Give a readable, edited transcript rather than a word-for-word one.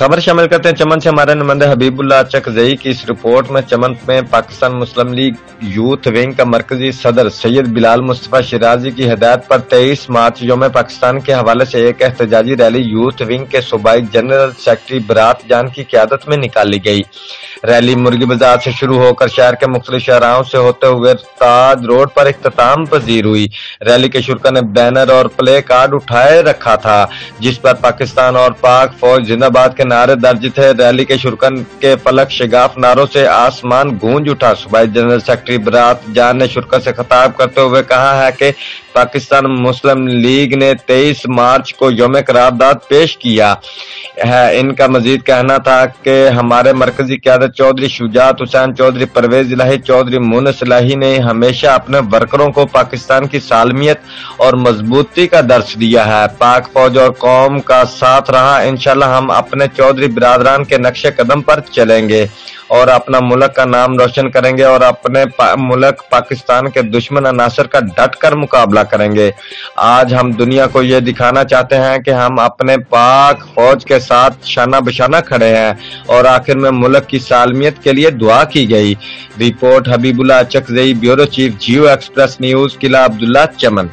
खबर शामिल करते हैं चमन से हमारे नुमाइंदे हबीबुल्लाह अचकज़ई की इस रिपोर्ट में। चमन में पाकिस्तान मुस्लिम लीग यूथ विंग का मरकजी सदर सैयद बिलाल मुस्तफा शिराजी की हिदायत पर 23 मार्च यौम पाकिस्तान के हवाले से एक एहतजाजी रैली यूथ विंग के सूबाई जनरल सेक्रेटरी बरात जान की क़यादत में निकाली गई। रैली मुर्गी बाजार से शुरू होकर शहर के मुख्तलिफ शाहराहों से होते हुए ताज रोड पर इख्तिताम पजीर हुई। रैली के शुरा ने बैनर और प्ले कार्ड उठाए रखा था जिस पर पाकिस्तान और पाक फौज जिंदाबाद के नारे दर्ज थे। रैली के शुरकन के फलक शिगाफ नारों से आसमान गूंज उठा। सूबाई जनरल सेक्रेटरी बरात जान ने शुरकन से खिताब करते हुए कहा है कि पाकिस्तान मुस्लिम लीग ने 23 मार्च को यौम करारदाद पेश किया है। इनका मजीद कहना था कि हमारे मरकजी क़यादत चौधरी शुजात हुसैन चौधरी, परवेज इलाही चौधरी, मुनस इलाही ने हमेशा अपने वर्करों को पाकिस्तान की सालमियत और मजबूती का दर्श दिया है। पाक फौज और कौम का साथ रहा। इंशाल्लाह हम अपने चौधरी बिरादरान के नक्शे कदम पर चलेंगे और अपना मुल्क का नाम रोशन करेंगे और अपने मुल्क पाकिस्तान के दुश्मन अनासर का डट कर मुकाबला करेंगे। आज हम दुनिया को ये दिखाना चाहते हैं कि हम अपने पाक फौज के साथ शाना बशाना खड़े हैं। और आखिर में मुल्क की सालमियत के लिए दुआ की गई। Report Habibullah Achakzai, bureau chief, Geo express news, Qila Abdullah, चमन।